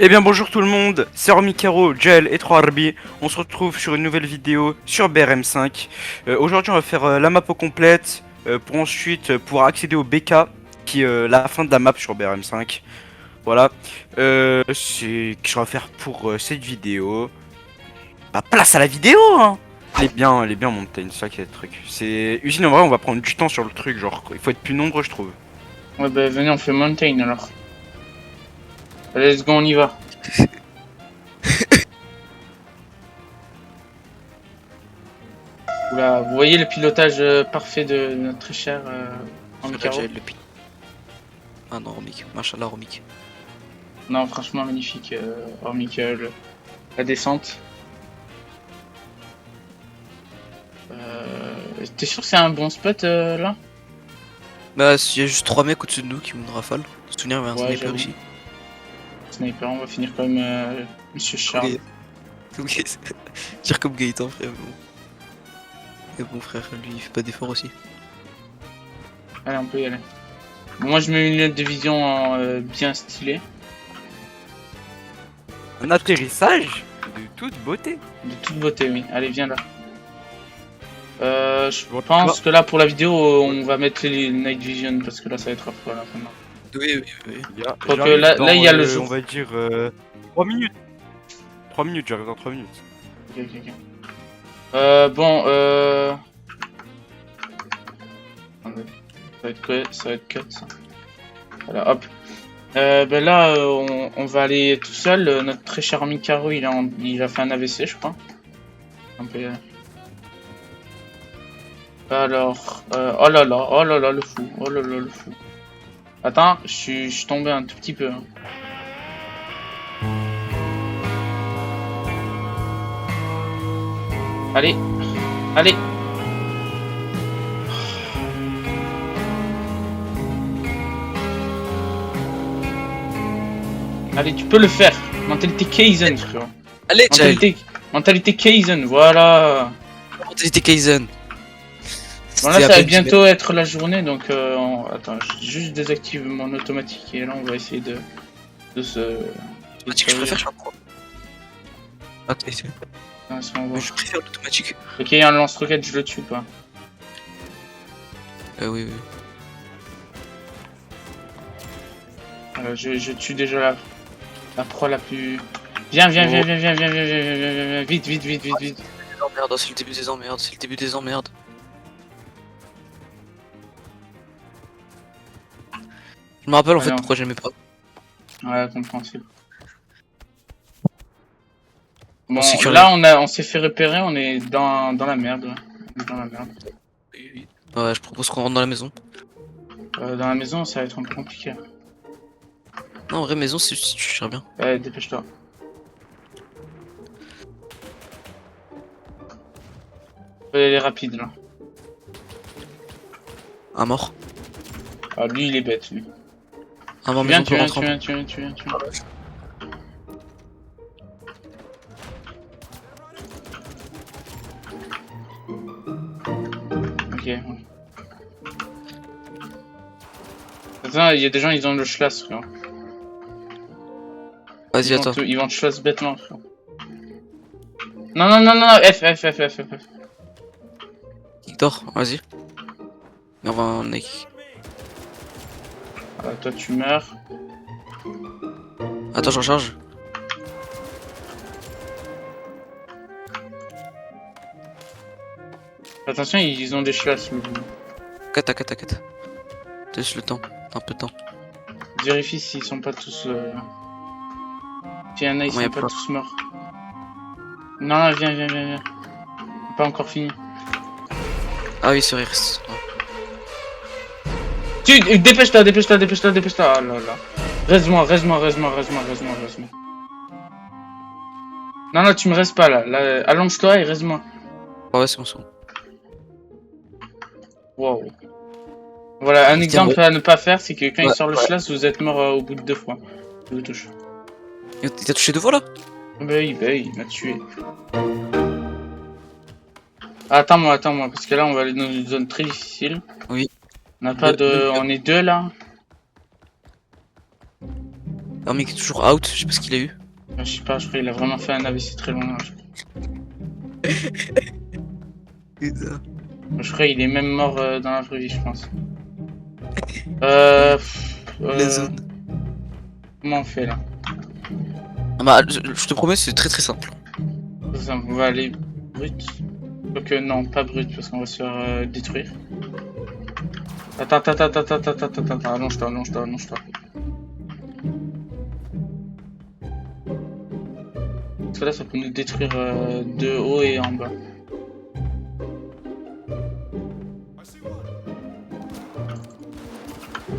Eh bien bonjour tout le monde, c'est Ormicaro, Gel et 3RB. On se retrouve sur une nouvelle vidéo sur BRM5. Aujourd'hui on va faire la map au complète pour ensuite pouvoir accéder au BK qui est la fin de la map sur BRM5. Voilà, c'est ce qu'on va faire pour cette vidéo. Bah place à la vidéo hein. Elle est bien Montaigne, c'est ça qui est le truc. C'est usine en vrai on va prendre du temps sur le truc, genre il faut être plus nombreux je trouve. Ouais bah venez on fait Mountain alors. Allez, let's go, on y va. Oula, vous voyez le pilotage parfait de notre très cher Ormicaro? Ah non, Romic, machallah Romic. Non franchement magnifique Ormicaro. La descente. T'es sûr que c'est un bon spot là? Bah, il y a juste 3 mecs au-dessus de nous qui me rafale. De se souvenir, il y avait un Ouais, sniper j'avoue. ici. Sniper, on va finir comme Monsieur Charles. Ok, dire comme Gaëtan, frère. Mais bon. Et bon, frère, lui, il fait pas d'effort aussi. Allez, on peut y aller. Bon, moi je mets une lunette de vision bien stylée. Un atterrissage de toute beauté. De toute beauté, oui. Allez, viens là. Je Bon, pense que là pour la vidéo on va mettre les night vision parce que là ça va être affreux à la fin. Oui. Quoique, J'arrive là, dans, il y a le jour. on va dire 3 minutes. 3 minutes, j'arrive dans 3 minutes. Ok. Bon, attendez. Ça va être cut ça. Voilà, hop. Ben là, on va aller tout seul. Notre très cher ami Caro, il a fait un AVC, je crois. Un peu. Alors, oh là là, le fou. Oh là là, le fou. Attends, je suis tombé un tout petit peu. Hein. Allez. Allez, tu peux le faire. Mentalité Kaizen, frère. Allez, Jail. Mentalité Kaizen, voilà. Mentalité Kaizen. Bon là, ça va bientôt être la journée, donc attends, je juste désactive mon automatique et là, on va essayer de se. L'automatique, je préfère, je crois. Attends, Je préfère l'automatique. Ok, il y a un lance-roquette, je le tue pas. Oui. Je tue déjà la pro la plus. Viens, vite. Des emmerdes, c'est le début des emmerdes. Je me rappelle en fait non. pourquoi j'aimais pas. Ouais, compréhensible. Bon, Bon, là, on s'est fait repérer, on est dans la merde. Là. On est dans la merde. Oui. Ouais, je propose qu'on rentre dans la maison. Dans la maison, ça va être un peu compliqué. Non, en vraie maison, c'est si tu gères bien. Ouais, dépêche-toi. Faut y aller rapide là. Un mort. Ah, lui, il est bête, lui. Un mort, Viens, maison, tu peut viens. Ok. Attends, il y a des gens, ils ont le schlass, frère. Vas-y, attends. Ils vont te schlass bêtement, frère. Non, F. Victor, vas-y. Mais on va en mec. Voilà, toi, tu meurs. Attends, je recharge. Attention, ils ont des schlass, lui. T'inquiète. Laisse le temps. Un peu de temps. Vérifie s'ils sont pas tous. Tiens, ils sont pas tous morts. Non, viens. Pas encore fini. Ah oui, c'est vrai. Reste. Dépêche-toi. Oh là là. Reste-moi. Non, tu me restes pas là. Allonge-toi et reste-moi. Ah ouais, c'est bon. Wow. Voilà, un exemple à ne pas faire, c'est que quand il sort le schlass, vous êtes mort au bout de 2 fois. Je vous touche. Il t'a touché 2 fois là? Bah oui, il m'a tué. Attends-moi, parce que là, on va aller dans une zone très difficile. Oui. On n'a pas de... On est 2 là. Army qui est toujours out, je sais pas ce qu'il a eu. Je sais pas, je crois qu'il a vraiment fait un AVC très loin. Putain. Je crois qu'il est même mort dans la vraie vie, je pense. La zone. Comment on fait là? Ah bah, je te promets, c'est très très simple. On va aller brut. Donc non, pas brut parce qu'on va se faire détruire. Attends, allonge-toi, allonge-toi, allonge-toi. Parce que là, ça peut nous détruire de haut et en bas.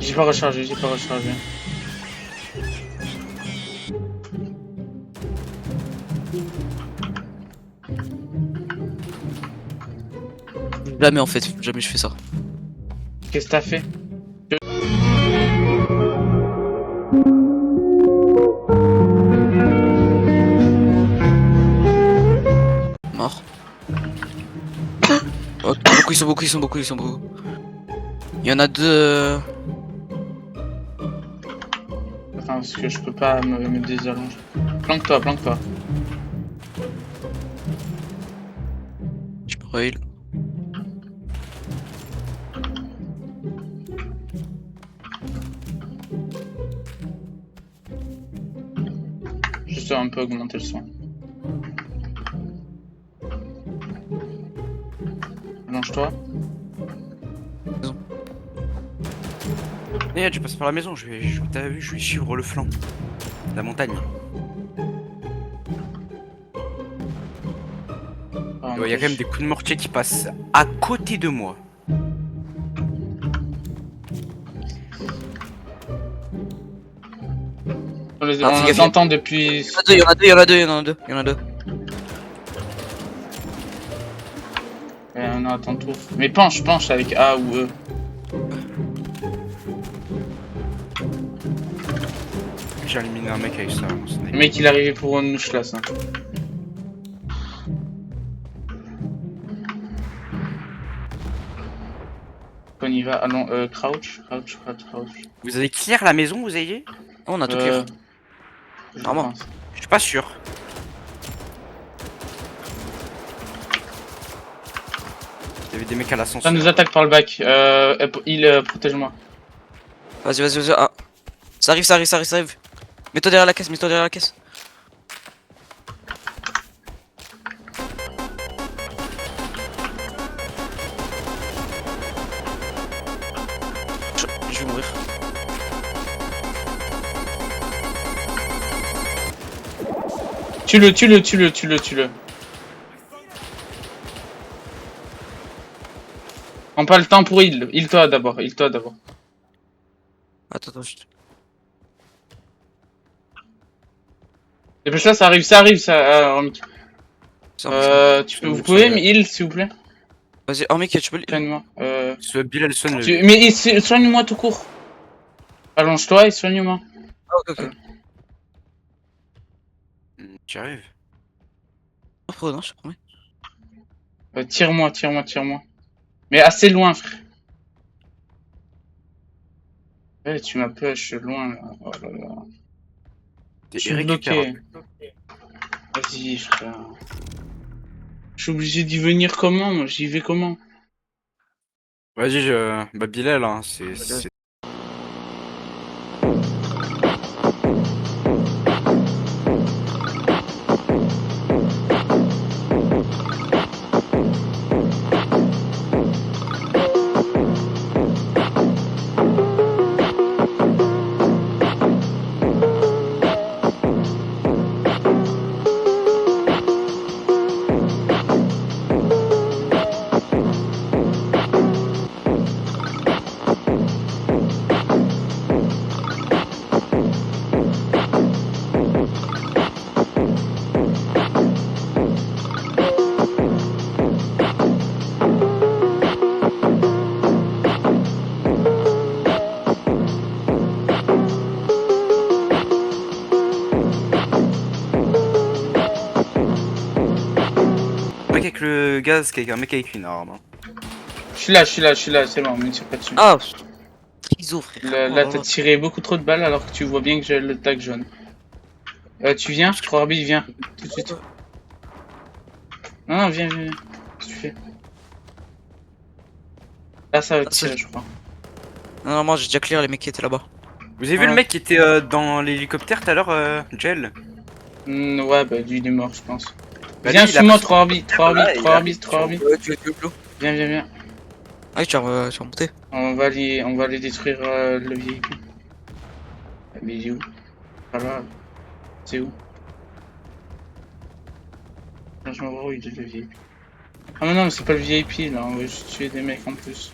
J'ai pas rechargé, j'ai pas rechargé. Jamais en fait, jamais je fais ça. Qu'est-ce que t'as fait? Mort. Oh, beaucoup, ils sont beaucoup, ils sont beaucoup, ils sont beaucoup. Il y en a deux. Attends, parce que je peux pas me désallonger. Planque-toi, planque-toi. Je peux heal. Juste un peu augmenter le son. Allonge-toi. Je passe par la maison, t'as vu, je vais suivre le flanc. La montagne. Il y a quand même des coups de mortier qui passent à côté de moi. On les entend depuis... Il y en a deux, il y en a deux, il y en a deux, il y en a deux. On attend tout. Mais penche avec A ou E. J'ai éliminé un mec avec ça. Le mec il est arrivé pour une mouche là, ça. On y va, allons, crouch. Vous avez clear la maison, vous ayez? Oh, on a tout clear. Vraiment. Je suis pas sûr. Il y avait des mecs à l'ascenseur. Ça nous attaque par le bac. Protège-moi. Vas-y, vas-y, vas-y. Ah. Ça arrive, ça arrive, ça arrive, ça arrive. Mets-toi derrière la caisse, mets-toi derrière la caisse. Je vais mourir. Tue-le. Prends pas le temps pour heal. Heal-toi d'abord. Attends, juste. Dépêche-toi, ça arrive, vous pouvez me heal s'il vous plaît? Vas-y, Army, tu peux le. Soigne-moi. Bilal sonne. Mais soigne-moi tout court. Allonge-toi et soigne-moi. Ah, ok. J'y arrive. Non, je te promets. Tire-moi. Mais assez loin, frère. Ouais, tu m'as push loin là. Oh là là. Je suis bloqué. Vas-y, frère. Je suis obligé d'y venir comment, moi? J'y vais comment? Vas-y, bah Bilal, hein, c'est... Un mec avec le gaz, un mec avec une arme. Hein. Je suis là, c'est bon, mais ne tire pas dessus. Ah, ISO, frère. Là, Oh là là t'as là. tiré beaucoup trop de balles alors que tu vois bien que j'ai le tag jaune. Tu viens? 3 arbitres, viens. Tout de suite. Non, non, viens, viens, viens. Qu'est-ce que tu fais? Là, ça va Ah, ça, tirer, je crois. Non, non, moi j'ai déjà clear les mecs qui étaient là-bas. Vous avez vu Ouais. le mec qui était dans l'hélicoptère tout à l'heure, Gel? Ouais, bah, lui, il est mort, je pense. Bah, Viens, lui, il a suis-moi, pris- 3 arbitres, 3 Voilà, arbitres, il 3 a- arbitres, 3 arbitres. Ouais, tu veux bleu. Viens, viens, viens. Ah oui, tu vas monter. On va aller détruire le véhicule. Mais il est où? Voilà. C'est où? Là, je me vois où il est le véhicule. Ah mais non, mais c'est pas le VIP là, on va juste tuer des mecs en plus.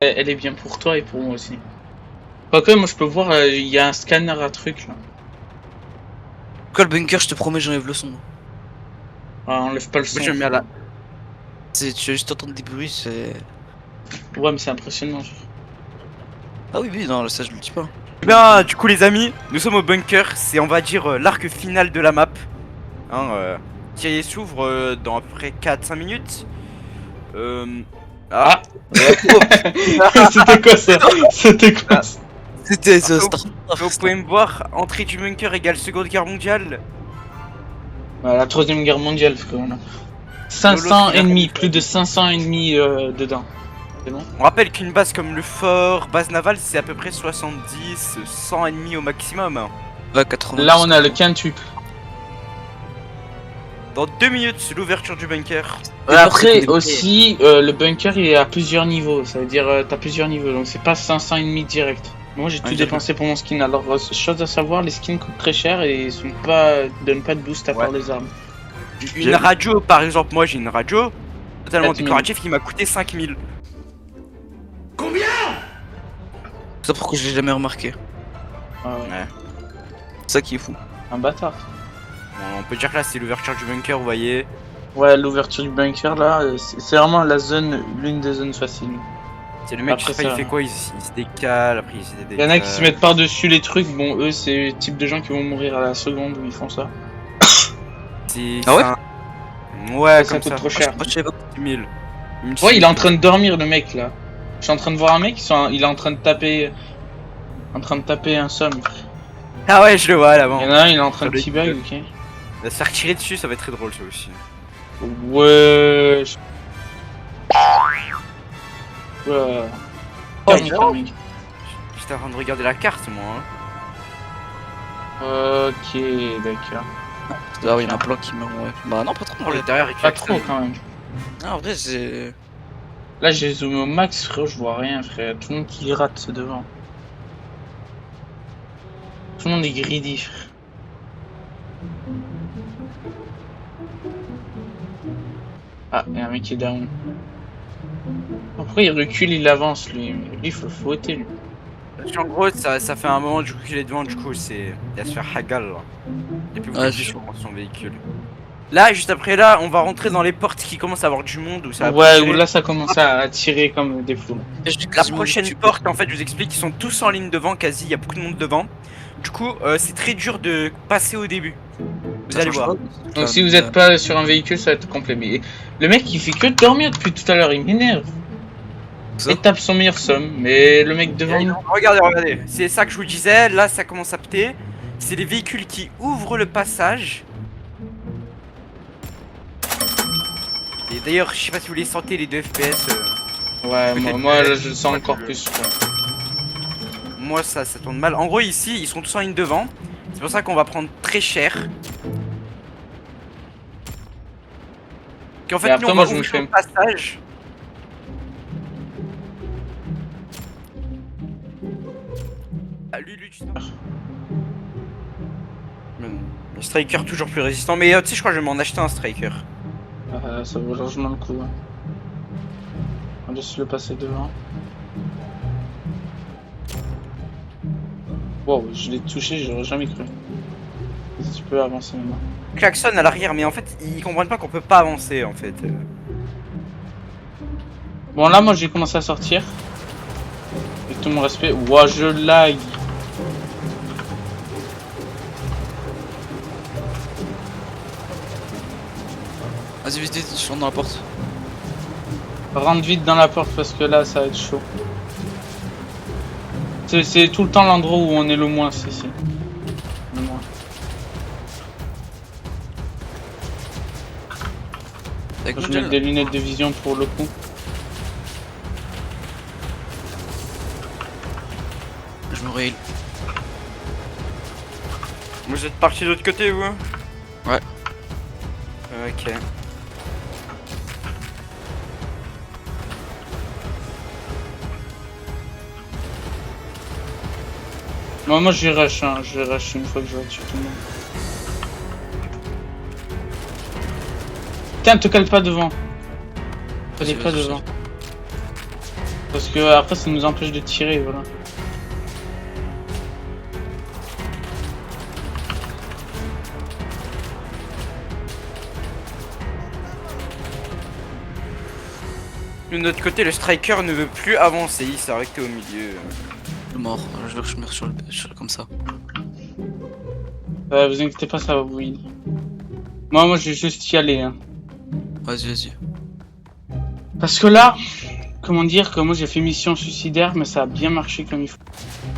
Elle est bien pour toi et pour moi aussi. Quoique, moi je peux voir, il y a un scanner à truc là. Quoi, le bunker, je te promets, j'enlève le son. Ah, enlève pas le son. Moi, je me mets à la... Tu vas juste entendre des bruits, c'est. Ouais, mais c'est impressionnant. Genre. Ah oui, oui, non, ça je le dis pas. Eh bien, du coup, les amis, nous sommes au bunker. C'est, on va dire, l'arc final de la map. Hein, qui s'ouvre dans à peu près 4-5 minutes. Ah, C'était quoi ça? C'était quoi ça? C'était ça, Star vous pouvez me voir, entrée du bunker égale Seconde Guerre mondiale. La troisième guerre mondiale, frérot. Là. 500 L'autre, ennemis, plus de 500 ennemis dedans. C'est bon? On rappelle qu'une base comme le fort, base navale, c'est à peu près 70, 100 ennemis au maximum. Ouais, 80. Là, on a le quintuple. Dans 2 minutes, l'ouverture du bunker. Après aussi, le bunker il est à plusieurs niveaux, ça veut dire t'as plusieurs niveaux, donc c'est pas 500 ennemis direct. Moi j'ai tout dépensé pour mon skin, alors chose à savoir, les skins coûtent très cher et sont pas, donnent pas de boost à part les armes. Une radio, par exemple, moi j'ai une radio totalement 4000. décorative qui m'a coûté 5000. C'est ça pourquoi je l'ai jamais remarqué. Ah ouais. C'est ça qui est fou. Un bâtard. Bon, on peut dire que là c'est l'ouverture du bunker, vous voyez. Ouais, l'ouverture du bunker là, c'est vraiment la zone, l'une des zones faciles. C'est le mec, Après, je sais pas, il ça- fait quoi, il se décale, après il se décale. Il y en a qui se mettent par-dessus les trucs, bon eux c'est le type de gens qui vont mourir à la seconde où ils font ça. Ah ouais Ouais, Ça comme coûte ça. trop cher. Moi, je savais pas. 1000. Ouais, il est en train de dormir le mec là. Je suis en train de voir un mec, il est en train de taper... un somme. Ah ouais, je le vois là, bon. Il y en a un, il est en train de Ça doit teabag, être- ok. Il va se faire tirer dessus, ça va être très drôle ça aussi. Ouais. Ouais. Oh, Calme, non. calme. J'étais en train de regarder la carte moi. Ok, d'accord. Ah oui, il y en a plein qui meurent, ouais. Bah non, pas trop. Oh, le derrière il Pas trop quand même. Ah, en vrai, c'est. Là j'ai zoomé au max, frérot, je vois rien, frère. Tout le monde qui rate devant. Tout le monde est greedy, frère. Ah, il y a un mec qui est down. Pourquoi il recule, il avance lui? Lui, il faut le fouetter lui. En gros, ça fait un moment du coup qu'il est devant, du coup c'est. Il va se faire hagal là. Il y a plus beaucoup Ouais, de vie sur son véhicule. Là, juste après là, on va rentrer dans les portes qui commencent à avoir du monde où ça va Ouais, tirer. où là ça commence à tirer comme des fous. La prochaine porte, en fait, je vous explique, ils sont tous en ligne devant, quasi, il y a beaucoup de monde devant. Du coup, c'est très dur de passer au début. Vous allez voir. Donc si vous êtes pas sur un véhicule, ça va être complet. Mais le mec il fait que dormir depuis tout à l'heure, il m'énerve. Ça Il tape son meilleur somme, mais le mec devant nous. Regardez, regardez, c'est ça que je vous disais, là ça commence à péter. c'est les véhicules qui ouvrent le passage. Et d'ailleurs, je sais pas si vous les sentez, les 2 FPS. Ouais, Peut-être moi que- là, je le sens encore plus. Quoi. Moi, ça tourne mal. En gros, ici, ils sont tous en ligne devant. C'est pour ça qu'on va prendre très cher. Qu'en Et fait, après, nous, on moi, va je me ouvrir fais- le passage. Ah, lui, tu sais pas. Mais non. Le Striker toujours plus résistant. Mais tu sais, je crois que je vais m'en acheter un Striker. Ça vaut largement le coup. Hein. On laisse le passer devant. Wow, je l'ai touché, j'aurais jamais cru. Si tu peux avancer maintenant. Klaxon à l'arrière, mais en fait, ils comprennent pas qu'on peut pas avancer en fait. Bon, là, moi, j'ai commencé à sortir. Avec tout mon respect. Ouah, je lag. Vas-y, vite, vite, je rentre dans la porte. Rentre vite dans la porte parce que là, ça va être chaud. C'est tout le temps l'endroit où on est le moins, c'est ici. Le moins. Avec Je mon mets gel. des lunettes de vision pour le coup. Je me réheal. Vous êtes parti de l'autre côté, vous? Ouais. Ok. Moi je rush, hein. Je rush une fois que je tué tout le monde. Putain, te cale pas devant. Fallait Vas-y, pas vas-y, devant. Parce que après ça nous empêche de tirer, voilà. De notre côté, le Striker ne veut plus avancer, il s'est arrêté au milieu. Je suis mort. Je meurs comme ça. Vous inquiétez pas, ça va vous heal. Moi je vais juste y aller, hein. Vas-y, vas-y. Parce que là, comment dire que moi j'ai fait mission suicidaire, mais ça a bien marché comme il faut.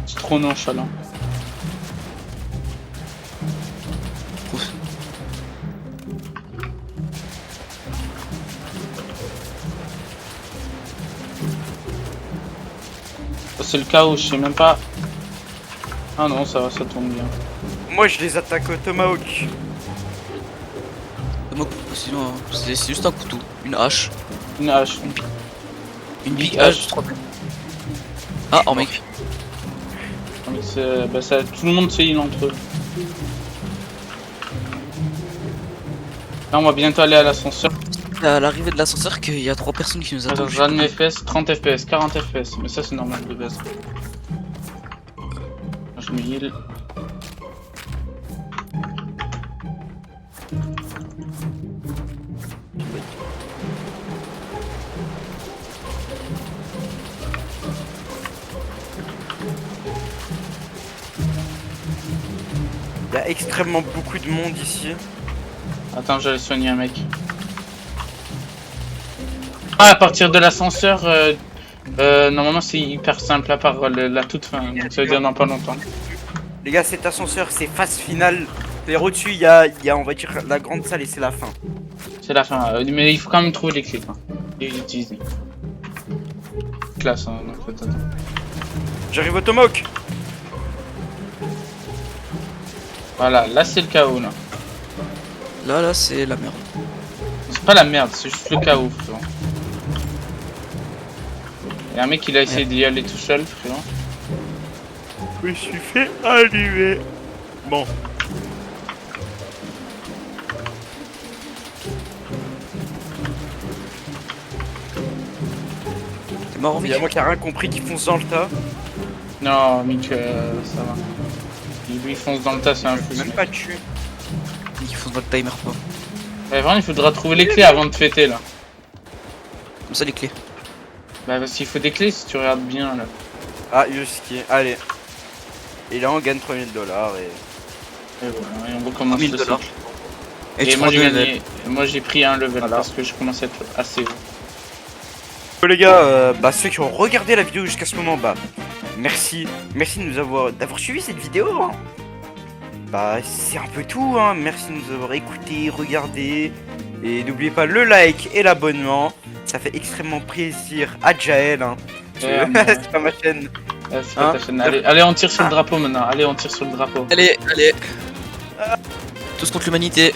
C'est trop nonchalant. Ouf. C'est le chaos, je sais même pas. Ah non, ça va, ça tourne bien. Moi, je les attaque au Tomahawk. Moi, sinon, c'est juste un couteau, une hache, Une hache. une big Big hache, hache. 3 Ah, oh mec. Mais bah, tout le monde se heal entre eux. Là, on va bientôt aller à l'ascenseur. À l'arrivée de l'ascenseur, qu'il y a 3 personnes qui nous Attends, attendent. j'ai un FPS, 30 FPS, 40 FPS, mais ça c'est normal de base. Je me heal. Il y a extrêmement beaucoup de monde ici. Attends, j'allais soigner un mec. Ah, à partir de l'ascenseur, normalement c'est hyper simple à part la toute fin, donc ça veut dire dans pas longtemps. Les gars, cet ascenseur, c'est phase finale. C'est-à-dire au-dessus, il y a, on va dire, la grande salle et c'est la fin. C'est la fin, mais il faut quand même trouver les clés, quoi. Et les utiliser. Classe, hein, donc attends. J'arrive au Tomahawk. Voilà, là c'est le chaos, là. Là, c'est la merde. C'est pas la merde, c'est juste le chaos, frérot. Y'a un mec qui a essayé d'y aller tout seul, frérot. Je me suis fait allumer. Bon. T'es mort, Il y a mec. moi qui a rien compris qui fonce dans le tas. Non, Mick, ça va. Lui, il fonce dans le tas, c'est un fou. ce Même mec. pas tué. Il faut dans le timer pas. Ouais, vraiment, il faudra trouver les clés avant de fêter, là. Comme ça, les clés. Bah, parce qu'il faut des clés si tu regardes bien, là. Ah, Yuski, allez. Et là, on gagne 3000 dollars et. Et voilà, et on recommence 1000 le dollars. cycle. Et, Et tu moi, prends j'ai deux gagné. levels. Moi, j'ai pris un level Voilà. parce que je commence à être assez haut. Les gars, ceux qui ont regardé la vidéo jusqu'à ce moment, merci de nous d'avoir suivi cette vidéo. Hein. Bah, c'est un peu tout, hein. Merci de nous avoir écoutés, regardés. Et n'oubliez pas le like et l'abonnement. Ça fait extrêmement plaisir à Jaël, hein. Ouais, mais ouais. C'est pas ma chaîne. C'est pas Hein ta chaîne. Allez, on tire sur le drapeau maintenant. Allez, on tire sur le drapeau. Allez, allez. Tous contre l'humanité.